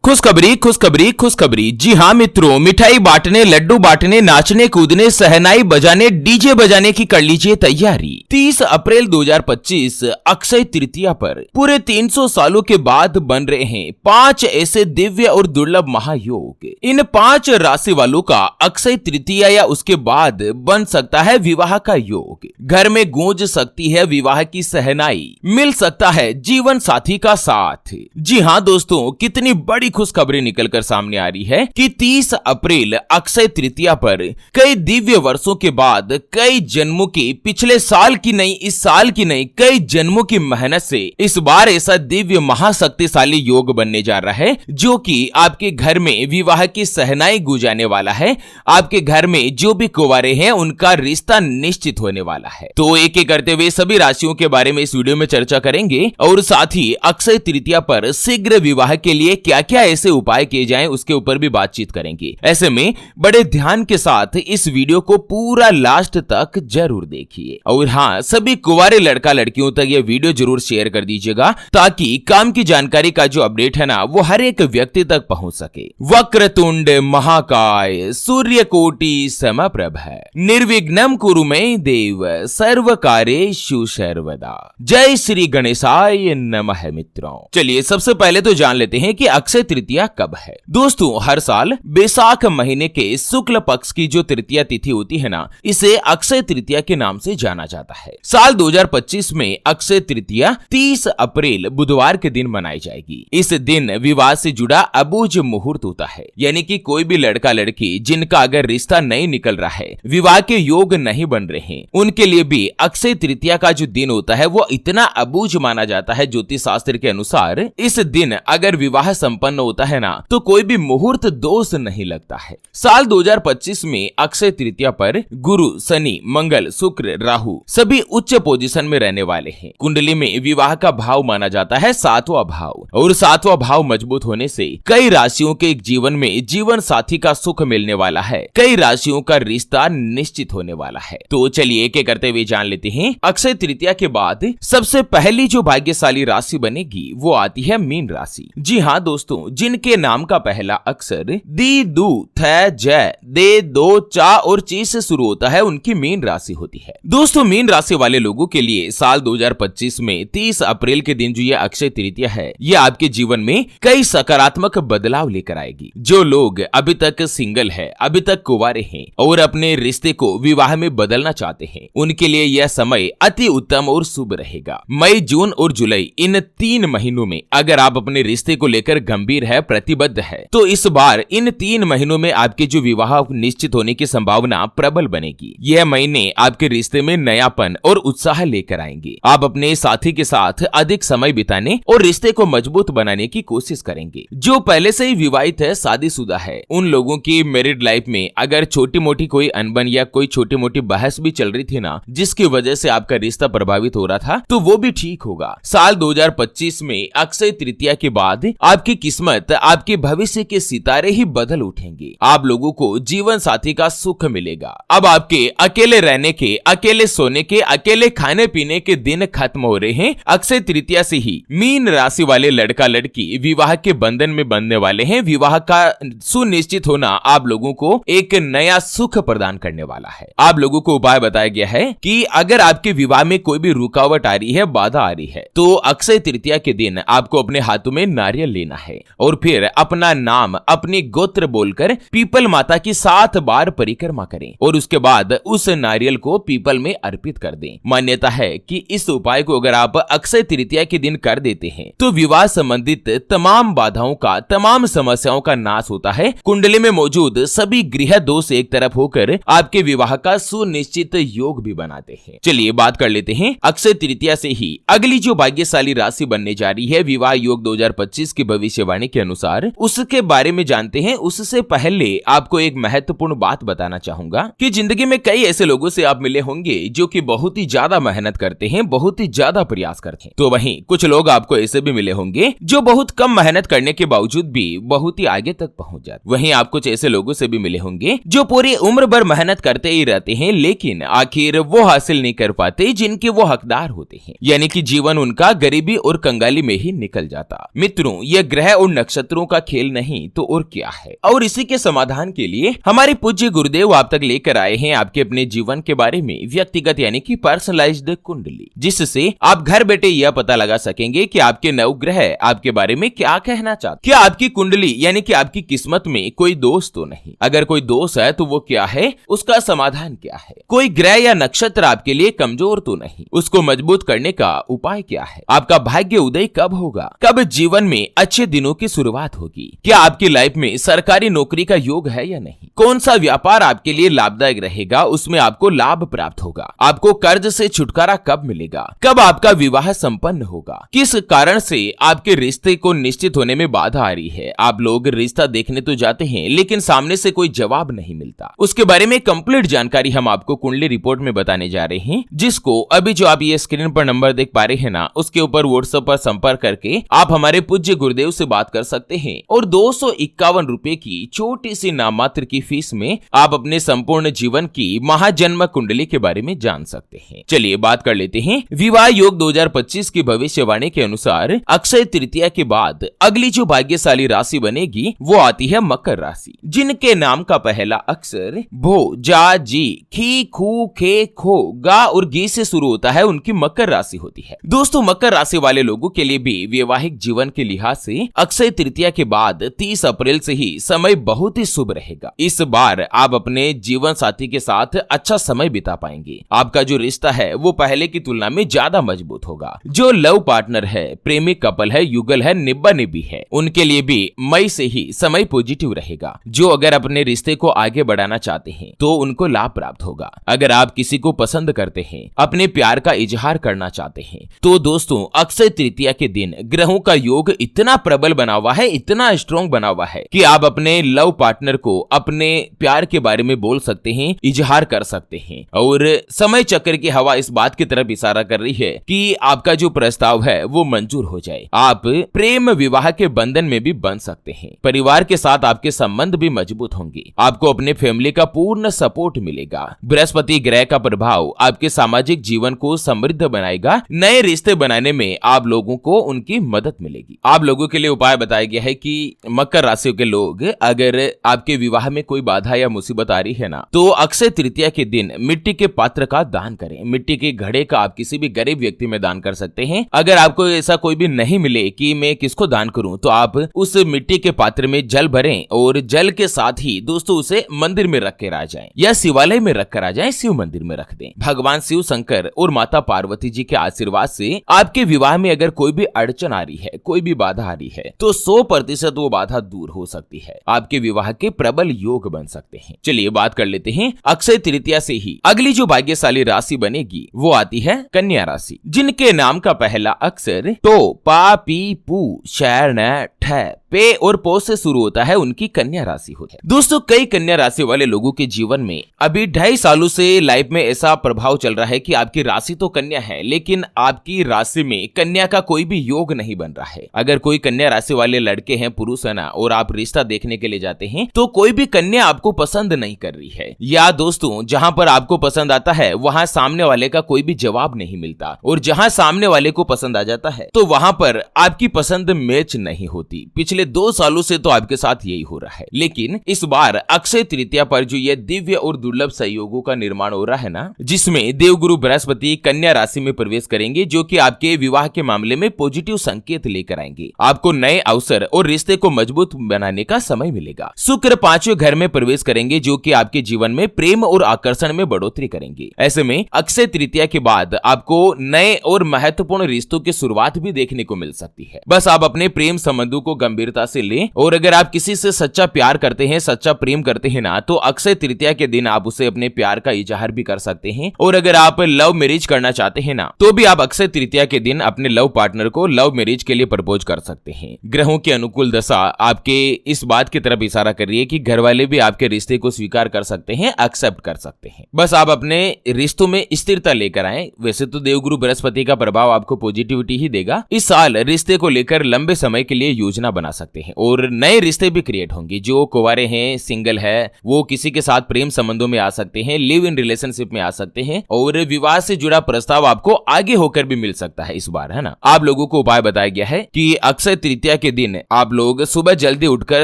खुशखबरी खुशखबरी खुशखबरी। जी हाँ मित्रों, मिठाई बांटने, लड्डू बांटने, नाचने कूदने, सहनाई बजाने, डीजे बजाने की कर लीजिए तैयारी। 30 अप्रैल 2025 अक्षय तृतीया पर पूरे 300 सालों के बाद बन रहे हैं 5 ऐसे दिव्य और दुर्लभ महायोग। इन 5 राशि वालों का अक्षय तृतीया या उसके बाद बन सकता है विवाह का योग। घर में गूंज सकती है विवाह की सहनाई, मिल सकता है जीवन साथी का साथ। जी हाँ दोस्तों, कितनी बड़ी खुशखबरी निकलकर सामने आ रही है कि 30 अप्रैल अक्षय तृतीया पर कई दिव्य वर्षों के बाद, कई जन्मों की, पिछले साल की नहीं, इस साल की नहीं, कई जन्मों की मेहनत से इस बार ऐसा दिव्य महाशक्तिशाली योग बनने जा रहा है जो कि आपके घर में विवाह की सहनाई गुजारने वाला है। आपके घर में जो भी कुंवारे हैं उनका रिश्ता निश्चित होने वाला है। तो एक एक करते हुए सभी राशियों के बारे में इस वीडियो में चर्चा करेंगे और साथ ही अक्षय तृतीया पर शीघ्र विवाह के लिए क्या क्या ऐसे उपाय किए जाएं उसके ऊपर भी बातचीत करेंगे। ऐसे में बड़े ध्यान के साथ इस वीडियो को पूरा लास्ट तक जरूर देखिए और हाँ, सभी कुंवारे लड़का लड़कियों तक ये वीडियो जरूर शेयर कर दीजिएगा ताकि काम की जानकारी का जो अपडेट है ना वो हर एक व्यक्ति तक पहुंच सके। वक्रतुंड महाकाय सूर्यकोटि समप्रभ, निर्विघ्नं कुरु मे देव, सर्व कार्येषु सर्वदा। जय श्री गणेशाय नमः। मित्रों चलिए सबसे पहले तो जान लेते हैं कि अक्षय तृतीया कब है। दोस्तों हर साल बैसाख महीने के शुक्ल पक्ष की जो तृतीया तिथि होती है ना, इसे अक्षय तृतीया के नाम से जाना जाता है। साल 2025 में अक्षय तृतीया 30 अप्रैल बुधवार के दिन मनाई जाएगी। इस दिन विवाह से जुड़ा अबूझ मुहूर्त होता है, यानी कि कोई भी लड़का लड़की जिनका अगर रिश्ता नहीं निकल रहा है, विवाह के योग नहीं बन रहे हैं, उनके लिए भी अक्षय तृतीया का जो दिन होता है वो इतना अबूझ माना जाता है। ज्योतिष शास्त्र के अनुसार इस दिन अगर विवाह संपन्न होता है ना तो कोई भी मुहूर्त दोष नहीं लगता है। साल 2025 में अक्षय तृतीया पर गुरु, शनि, मंगल, शुक्र, राहु सभी उच्च पोजीशन में रहने वाले हैं। कुंडली में विवाह का भाव माना जाता है 7वां भाव, और 7वां भाव मजबूत होने से कई राशियों के जीवन में जीवन साथी का सुख मिलने वाला है, कई राशियों का रिश्ता निश्चित होने वाला है। तो चलिए एक एक करते हुए जान लेते हैं। अक्षय तृतीया के बाद सबसे पहली जो भाग्यशाली राशि बनेगी वो आती है मीन राशि। जी हाँ दोस्तों, जिनके नाम का पहला अक्षर दी, दू, थ, जय, दे, दो, चा और ची से शुरू होता है, उनकी मीन राशि होती है। दोस्तों मीन राशि वाले लोगों के लिए साल 2025 में 30 अप्रैल के दिन जो ये अक्षय तृतीया है, ये आपके जीवन में कई सकारात्मक बदलाव लेकर आएगी। जो लोग अभी तक सिंगल है, अभी तक कुंवारे हैं और अपने रिश्ते को विवाह में बदलना चाहते हैं, उनके लिए यह समय अति उत्तम और शुभ रहेगा। मई, जून और जुलाई इन 3 महीनों में अगर आप अपने रिश्ते को लेकर गंभीर है, प्रतिबद्ध है, तो इस बार इन 3 महीनों में आपके जो विवाह निश्चित होने की संभावना प्रबल बनेगी। यह महीने आपके रिश्ते में नयापन और उत्साह लेकर आएंगे। आप अपने साथी के साथ अधिक समय बिताने और रिश्ते को मजबूत बनाने की कोशिश करेंगे। जो पहले से ही विवाहित है, शादीशुदा है, उन लोगों की मैरिड लाइफ में अगर छोटी मोटी कोई अनबन या कोई छोटी मोटी बहस भी चल रही थी ना, जिसकी वजह से आपका रिश्ता प्रभावित हो रहा था, तो वो भी ठीक होगा। साल 2025 में अक्षय तृतीया के बाद आपकी किस्मत, आपके भविष्य के सितारे ही बदल उठेंगे। आप लोगों को जीवन साथी का सुख मिलेगा। अब आपके अकेले रहने के, अकेले सोने के, अकेले खाने पीने के दिन खत्म हो रहे हैं। अक्षय तृतीया से ही मीन राशि वाले लड़का लड़की विवाह के बंधन में बंधने वाले हैं। विवाह का सुनिश्चित होना आप लोगों को एक नया सुख प्रदान करने वाला है। आप लोगों को उपाय बताया गया है कि अगर आपके विवाह में कोई भी रुकावट आ रही है, बाधा आ रही है, तो अक्षय तृतीया के दिन आपको अपने हाथों में नारियल लेना है और फिर अपना नाम, अपनी गोत्र बोलकर पीपल माता की 7 बार परिक्रमा करें और उसके बाद उस नारियल को पीपल में अर्पित कर दें। मान्यता है कि इस उपाय को अगर आप अक्षय तृतीया के दिन कर देते हैं तो विवाह संबंधित तमाम बाधाओं का, तमाम समस्याओं का नाश होता है। कुंडली में मौजूद सभी गृह दोष एक तरफ होकर आपके विवाह का सुनिश्चित योग भी बनाते हैं। चलिए बात कर लेते हैं अक्षय तृतीया से ही अगली जो भाग्यशाली राशि बनने जा रही है विवाह योग 2025 की भविष्यवाणी के अनुसार, उसके बारे में जानते हैं। उससे पहले आपको एक महत्वपूर्ण बात बताना चाहूंगा कि जिंदगी में कई ऐसे लोगों से आप मिले होंगे जो कि बहुत ही ज्यादा मेहनत करते हैं, बहुत ही ज्यादा प्रयास करते हैं। तो वहीं कुछ लोग आपको ऐसे भी मिले होंगे जो बहुत कम मेहनत करने के बावजूद भी बहुत ही आगे तक पहुंच जाते। वहीं आप कुछ ऐसे लोगों से भी मिले होंगे जो पूरी उम्र भर मेहनत करते ही रहते हैं, लेकिन आखिर वो हासिल नहीं कर पाते जिनके वो हकदार होते हैं, यानी कि जीवन उनका गरीबी और कंगाली में ही निकल जाता। मित्रों, ये ग्रह और नक्षत्रों का खेल नहीं तो और क्या है। और इसी के समाधान के लिए हमारे पूज्य गुरुदेव आप तक लेकर आए हैं आपके अपने जीवन के बारे में व्यक्तिगत यानी कि पर्सनलाइज्ड कुंडली, जिससे आप घर बैठे यह पता लगा सकेंगे कि आपके नवग्रह आपके बारे में क्या कहना चाहते। क्या आपकी कुंडली यानी कि आपकी किस्मत में कोई दोष तो नहीं, अगर कोई दोष है तो वो क्या है, उसका समाधान क्या है। कोई ग्रह या नक्षत्र आपके लिए कमजोर तो नहीं, उसको मजबूत करने का उपाय क्या है। आपका भाग्य उदय कब होगा, कब जीवन में अच्छे दिनों की शुरुआत होगी। क्या आपकी लाइफ में सरकारी नौकरी का योग है या नहीं। कौन सा व्यापार आपके लिए लाभदायक रहेगा, उसमें आपको लाभ प्राप्त होगा। आपको कर्ज से छुटकारा कब मिलेगा, कब आपका विवाह संपन्न होगा। किस कारण से आपके रिश्ते को निश्चित होने में बाधा आ रही है। आप लोग रिश्ता देखने तो जाते हैं लेकिन सामने से कोई जवाब नहीं मिलता। उसके बारे में कंप्लीट जानकारी हम आपको कुंडली रिपोर्ट में बताने जा रहे हैं, जिसको अभी जो आप ये स्क्रीन पर नंबर देख पा रहे हैं ना, उसके ऊपर व्हाट्सएप पर संपर्क करके आप हमारे पूज्य गुरुदेव से बात कर सकते हैं और 251 रुपए की छोटी सी नाममात्र की फीस में आप अपने संपूर्ण जीवन की महाजन्म कुंडली के बारे में जान सकते हैं। चलिए बात कर लेते हैं। विवाह योग 2025 की भविष्यवाणी के अनुसार अक्षय तृतीया के बाद अगली जो भाग्यशाली राशि बनेगी वो आती है मकर राशि, जिनके नाम का पहला अक्षर भो, जा, जी, खी, खू, खे, खो, गा और गी से शुरू होता है, उनकी मकर राशि होती है। दोस्तों मकर राशि वाले लोगों के लिए भी वैवाहिक जीवन के लिहाज से अक्षय तृतीया के बाद 30 अप्रैल से ही समय बहुत ही शुभ रहेगा। इस बार आप अपने जीवन साथी के साथ अच्छा समय बिता पाएंगे। आपका जो रिश्ता है वो पहले की तुलना में ज्यादा मजबूत होगा। जो लव पार्टनर है, प्रेमी कपल है, युगल है, निब्बा निब्बी है, उनके लिए भी मई से ही समय पॉजिटिव रहेगा। जो अगर अपने रिश्ते को आगे बढ़ाना चाहते हैं तो उनको लाभ प्राप्त होगा। अगर आप किसी को पसंद करते हैं, अपने प्यार का इजहार करना चाहते हैं, तो दोस्तों अक्षय तृतीया के दिन ग्रहों का योग इतना प्रबल बना हुआ है, इतना स्ट्रॉन्ग बना हुआ है कि आप अपने लव पार्टनर को अपने प्यार के बारे में बोल सकते हैं, इजहार कर सकते हैं। और समय चक्र की हवा इस बात की तरफ इशारा कर रही है कि आपका जो प्रस्ताव है वो मंजूर हो जाए। आप प्रेम विवाह के बंधन में भी बन सकते हैं। परिवार के साथ आपके संबंध भी मजबूत होंगे। आपको अपने फैमिली का पूर्ण सपोर्ट मिलेगा। बृहस्पति ग्रह का प्रभाव आपके सामाजिक जीवन को समृद्ध बनाएगा। नए रिश्ते बनाने में आप लोगों को उनकी मदद मिलेगी। आप लोगों के लिए उपाय बताया गया है कि मकर राशि के लोग अगर आपके विवाह में कोई बाधा या मुसीबत आ रही है ना, तो अक्षय तृतीया के दिन मिट्टी के पात्र का दान करें। मिट्टी के घड़े का आप किसी भी गरीब व्यक्ति में दान कर सकते हैं। अगर आपको ऐसा कोई भी नहीं मिले कि मैं किसको दान करूं, तो आप उस मिट्टी के पात्र में जल भरें और जल के साथ ही दोस्तों उसे मंदिर में रख कर आ जाएं या शिवालय में रख कर आ जाएं, शिव मंदिर में रख दें। भगवान शिव शंकर और माता पार्वती जी के आशीर्वाद से आपके विवाह में अगर कोई भी अड़चन आ रही है, कोई भी बाधा आ रही है, तो 100% वो बाधा दूर हो सकती है। आपके विवाह के प्रबल योग बन सकते हैं। चलिए बात कर लेते हैं अक्षय तृतीया से ही अगली जो भाग्यशाली राशि बनेगी वो आती है कन्या राशि, जिनके नाम का पहला अक्षर टो, पा, पी, पू, शैर, न, ठ, पे और पो से शुरू होता है, उनकी कन्या राशि होती है। दोस्तों कई कन्या राशि वाले लोगों के जीवन में अभी 2.5 सालों से लाइफ में ऐसा प्रभाव चल रहा है कि आपकी राशि तो कन्या है, लेकिन आपकी राशि में कन्या का कोई भी योग नहीं बन रहा है। अगर कोई कन्या राशि वाले लड़के हैं, पुरुष है ना, और आप रिश्ता देखने के लिए जाते हैं तो कोई भी कन्या आपको पसंद नहीं कर रही है, या दोस्तों जहां पर आपको पसंद आता है वहां सामने वाले का कोई भी जवाब नहीं मिलता, और जहां सामने वाले को पसंद आ जाता है तो वहां पर आपकी पसंद मैच नहीं होती। पिछले 2 सालों से तो आपके साथ यही हो रहा है, लेकिन इस बार अक्षय तृतीया पर जो ये दिव्य और दुर्लभ सहयोगों का निर्माण हो रहा है ना, जिसमें देवगुरु बृहस्पति कन्या राशि में प्रवेश करेंगे, जो कि आपके विवाह के मामले में पॉजिटिव संकेत लेकर आएंगे। आपको नए अवसर और रिश्ते को मजबूत बनाने का समय मिलेगा। शुक्र 5वें घर में प्रवेश करेंगे, जो कि आपके जीवन में प्रेम और आकर्षण में बढ़ोतरी करेंगे। ऐसे में अक्षय तृतीया के बाद आपको नए और महत्वपूर्ण रिश्तों की शुरुआत भी देखने को मिल सकती है। बस आप अपने प्रेम संबंधों को गंभीरता से लें, और अगर आप किसी से सच्चा प्यार करते हैं, सच्चा प्रेम करते हैं ना, तो अक्षय तृतीया के दिन आप उसे अपने प्यार का इजहार भी कर सकते हैं। और अगर आप लव मैरिज करना चाहते हैं ना, तो भी आप अक्षय तृतीया के दिन अपने लव पार्टनर को लव मैरिज के लिए प्रपोज कर सकते हैं। ग्रहों की अनुकूल दशा आपके इस बात की तरफ इशारा कर रही है कि घर वाले भी आपके रिश्ते को स्वीकार कर सकते हैं, एक्सेप्ट कर सकते हैं। बस आप अपने रिश्तों में स्थिरता लेकर आए। वैसे तो देवगुरु बृहस्पति का प्रभाव आपको पॉजिटिविटी ही देगा। इस साल रिश्ते को लेकर लंबे समय के लिए योजना बना सकते हैं और नए रिश्ते भी क्रिएट होंगे। जो कुंवारे हैं, सिंगल है, वो किसी के साथ प्रेम संबंधों में आ सकते हैं, लिव इन रिलेशनशिप में आ सकते हैं और विवाह से जुड़ा प्रस्ताव आपको आगे होकर भी मिल सकता है इस बार, है ना। आप लोगों को उपाय बताया गया है कि अक्षय तृतीया के दिन आप लोग सुबह जल्दी उठकर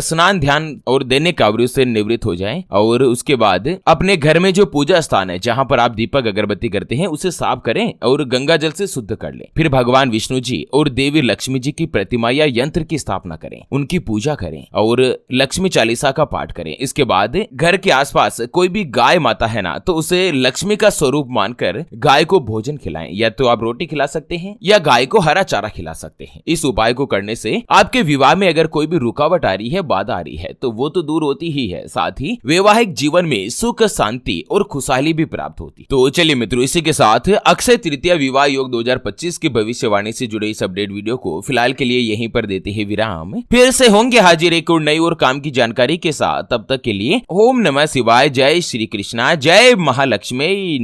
स्नान, ध्यान और दैनिक कार्यों से निवृत्त हो जाएं और उसके बाद अपने घर में जो पूजा स्थान है जहां पर आप दीपक अगरबत्ती करते हैं उसे साफ करें और गंगा जल से शुद्ध कर लें। फिर भगवान विष्णु जी और देवी लक्ष्मी जी की प्रतिमा या यंत्र की स्थापना करें, उनकी पूजा करें और लक्ष्मी चालीसा का पाठ करें। इसके बाद घर के आसपास कोई भी गाय माता है ना, तो उसे लक्ष्मी का स्वरूप मानकर गाय को भोजन खिलाएं। या तो आप रोटी खिला सकते हैं या गाय को हरा चारा खिला सकते हैं। इस उपाय को करने से आपके विवाह में अगर कोई भी रुकावट आ रही है, बाधा आ रही है, तो वो तो दूर होती ही है, साथ ही वैवाहिक जीवन में सुख, शांति और खुशहाली भी प्राप्त होती। तो चलिए मित्रों, इसी के साथ अक्षय तृतीया विवाह योग 2025 की भविष्यवाणी से जुड़े इस अपडेट वीडियो को फिलहाल के लिए यहीं पर देते हैं विराम। फिर से होंगे हाजिर एक और नई और काम की जानकारी के साथ। तब तक के लिए ओम नमः शिवाय, जय श्री कृष्णा, जय महालक्ष्मी।